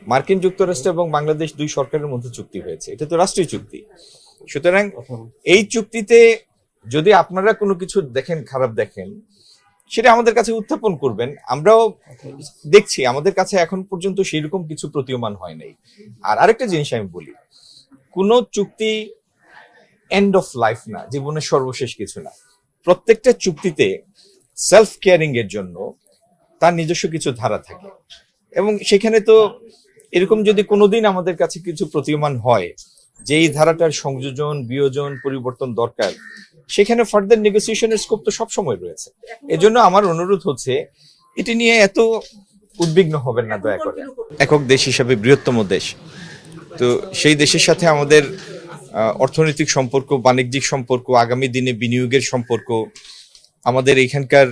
মার্কিন যুক্তরাষ্ট্র এবং বাংলাদেশ দুই সরকারের মধ্যে চুক্তি হয়েছে, এটা তো রাষ্ট্রীয় চুক্তি। সুতরাং এই চুক্তিতে যদি আপনারা কোনো কিছু দেখেন, খারাপ দেখেন, সেটা আমাদের কাছে উত্থাপন করবেন। আমরাও দেখছি, আমাদের কাছে এখন পর্যন্ত সেরকম কিছু প্রতীয়মান হয় নাই। আর আরেকটা জিনিস আমি বলি, কোনো চুক্তি এন্ড অফ লাইফ না, জীবনের সর্বশেষ কিছু না। প্রত্যেকটা চুক্তিতে সেলফ কেয়ারিং এর জন্য তার নিজস্ব কিছু ধারা থাকে, এবং সেখানে তো এরকম যদি কোনোদিন আমাদের কাছে কিছু প্রতীয়মান হয় যে এই ধারাটার সংযোজন, বিয়োজন, পরিবর্তন দরকার, সেখানে ফার্দার নেগোসিয়েশনের স্কোপ তো সবসময় রয়েছে। এজন্য আমার অনুরোধ হচ্ছে, এটি নিয়ে এত উদ্বিগ্ন হবেন না দয়া করে। একক দেশ হিসাবে বৃহত্তম দেশ, তো সেই দেশের সাথে আমাদের অর্থনৈতিক সম্পর্ক, বাণিজ্যিক সম্পর্ক, আগামী দিনে বিনিয়োগের সম্পর্ক, আমাদের এখানকার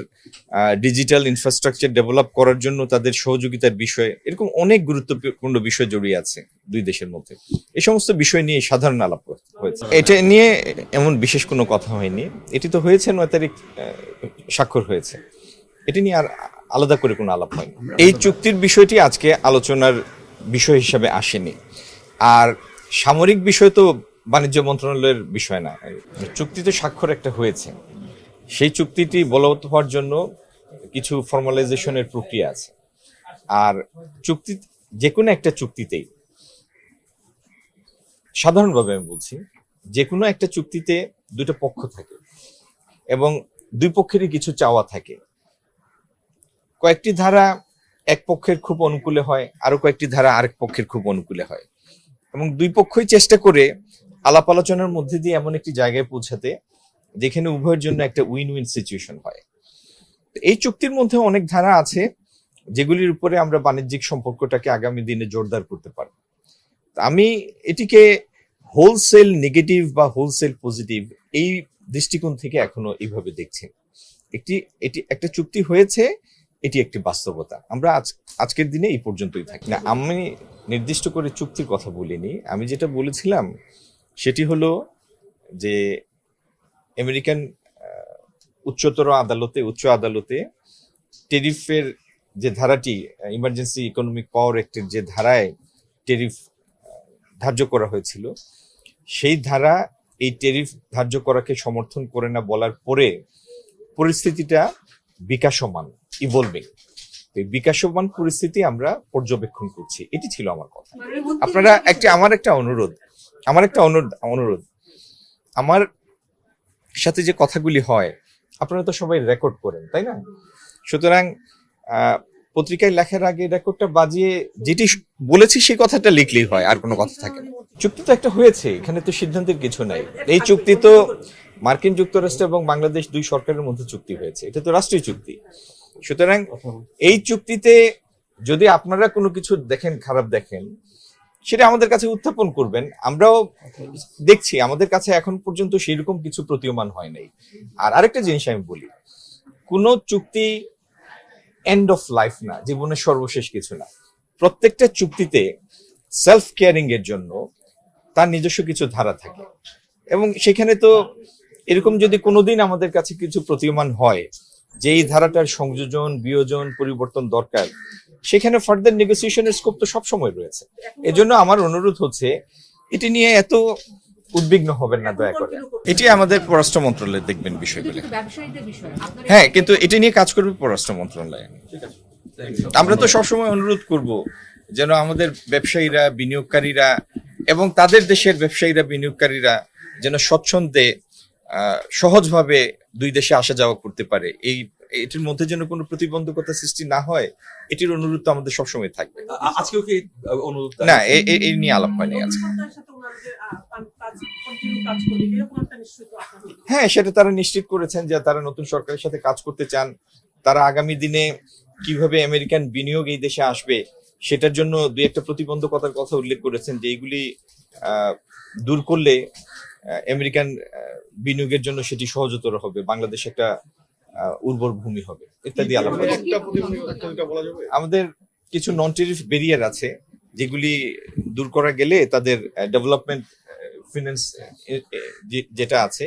ডিজিটাল ইনফ্রাস্ট্রাকচার ডেভেলপ করার জন্য তাদের সহযোগিতার বিষয়, এরকম অনেক গুরুত্বপূর্ণ বিষয় জড়িয়ে আছে দুই দেশের মধ্যে। এই সমস্ত বিষয় নিয়ে সাধারণ আলাপ হয়েছে। এটা নিয়ে এমন বিশেষ কোনো কথা হয়নি। এটি তো হয়েছে 9 তারিখ স্বাক্ষর হয়েছে, এটি নিয়ে আর আলাদা করে কোনো আলাপ হয়নি। এই চুক্তির বিষয়টি আজকে আলোচনার বিষয় হিসাবে আসেনি। আর সামরিক বিষয় তো বাণিজ্য মন্ত্রণালয়ের বিষয় না। চুক্তিতে স্বাক্ষর একটা হয়েছে, সেই চুক্তিটি বলবৎ হওয়ার জন্য কিছু ফর্মালাইজেশনের প্রক্রিয়া আছে। আর চুক্তি, যে কোনো একটা চুক্তিতেই, সাধারণভাবে আমি বলছি, যে কোনো একটা চুক্তিতে দুটো পক্ষ থাকে এবং দুই পক্ষেরই কিছু চাওয়া থাকে। কয়েকটি ধারা এক পক্ষের খুব অনুকূলে হয়, আরো কয়েকটি ধারা আরেক পক্ষের খুব অনুকূলে হয়, এবং দুই পক্ষই চেষ্টা করে আলাপ আলোচনার মধ্যে দিয়ে এমন একটি জায়গায় পৌঁছাতে যেখানে উভয়ের জন্য একটা উইন উইন সিচুয়েশন হয়। এই চুক্তির মধ্যে অনেক ধারা আছে যেগুলির উপরে আমরা বাণিজ্যিক সম্পর্কটাকে আগামী দিনে জোরদার করতে পারব। আমি এটিকে হোলসেল নেগেটিভ বা হোলসেল পজিটিভ এই দৃষ্টিকোণ থেকে এখনো এইভাবে দেখছি। এটি একটা চুক্তি হয়েছে, এটি একটি বাস্তবতা। আমরা আজকের দিনে এই পর্যন্তই থাকি না। আমি নির্দিষ্ট করে চুক্তির কথা বলিনি। আমি যেটা বলেছিলাম সেটি হলো যে আমেরিকান উচ্চ আদালতে টেরিফের যে ধারাটি, ইমার্জেন্সি ইকোনমিক পাওয়ার অ্যাক্টের যে ধারায় টেরিফ ধার্য করা হয়েছিল, সেই ধারা এই টেরিফ ধার্য করাকে সমর্থন করে না বলার পরে পরিস্থিতিটা বিকাশমান, ইভলভিং। বিকাশমান পরিস্থিতি আমরা পর্যবেক্ষণ করছি, এটি ছিল আমার কথা। আপনারা আমার একটা অনুরোধ, আমার সাথে যে কথাগুলি হয় আপনারা তো সবাই রেকর্ড করেন, তাই না? সুতরাং পত্রিকায় লেখার আগে রেকর্ডটা বাজিয়ে যেটি বলেছি সেই কথাটা লিখলেই হয়, আর কোনো কথা থাকে না। চুক্তি তো একটা হয়েছে, এখানে তো সিদ্ধান্তের কিছু নাই। এই চুক্তি তো মার্কিন যুক্তরাষ্ট্র এবং বাংলাদেশ দুই সরকারের মধ্যে চুক্তি হয়েছে, এটা তো রাষ্ট্রীয় চুক্তি। সুতরাং এই চুক্তিতে যদি আপনারা কোনো কিছু দেখেন, খারাপ দেখেন, সেটা আমাদের কাছে উত্থাপন করবেন। আমরাও দেখছি, আমাদের কাছে এখন পর্যন্ত সেরকম কিছু প্রতীয়মান হয় নাই। আর আরেকটা জিনিস আমি বলি, কোনো চুক্তি এন্ড অফ লাইফ না, জীবনের সর্বশেষ কিছু না। প্রত্যেকটা চুক্তিতে সেলফ কেয়ারিং এর জন্য তার নিজস্ব কিছু ধারা থাকে, এবং সেখানে তো এরকম যদি কোনোদিন আমাদের কাছে কিছু প্রতীয়মান হয় যে এই ধারাটার সংযোজন, বিয়োজন, পরিবর্তন দরকার, সেখানে ফার্দার নেগোসিয়েশনের স্কোপ তো সবসময় রয়েছে। এজন্য আমার অনুরোধ হচ্ছে, এটি নিয়ে এত উদ্বিগ্ন হবেন না দয়া করে। এটি আমাদের পররাষ্ট্র মন্ত্রণালয় দেখবেন বিষয়গুলো। হ্যাঁ, কিন্তু এটি নিয়ে কাজ করবে পররাষ্ট্র মন্ত্রণালয়। আমরা তো সবসময় অনুরোধ করব যেন আমাদের ব্যবসায়ীরা, বিনিয়োগকারীরা এবং তাদের দেশের ব্যবসায়ীরা, বিনিয়োগকারীরা যেন স্বচ্ছন্দে সহজভাবে দুই দেশে আসা যাওয়া করতে পারে। এটির মধ্যে যেন কোনো প্রতিবন্ধকতা সৃষ্টি না হয়, এটির অনুরোধ তো আমাদের সবসময় থাকবে। আজকেও কি অনুরোধ? না, এই নিয়ে আলাপ হয়নি আজকে। হ্যাঁ, সেটা তারা নিশ্চিত করেছেন যে তারা নতুন সরকারের সাথে কাজ করতে চান। তারা আগামী দিনে কিভাবে আমেরিকান বিনিয়োগ এই দেশে আসবে সেটার জন্য দুই একটা প্রতিবন্ধকতার কথা উল্লেখ করেছেন, যে এইগুলি দূর করলে আমেরিকান বিনিয়োগের জন্য সেটি সহজতর হবে, বাংলাদেশ একটা উর্বর ভূমি হবে ইত্যাদি আলাপ। আমাদের কিছু নন টেরিফ ব্যারিয়ার আছে যেগুলি দূর করা গেলে তাদের ডেভেলপমেন্ট ফিন্যান্স যেটা আছে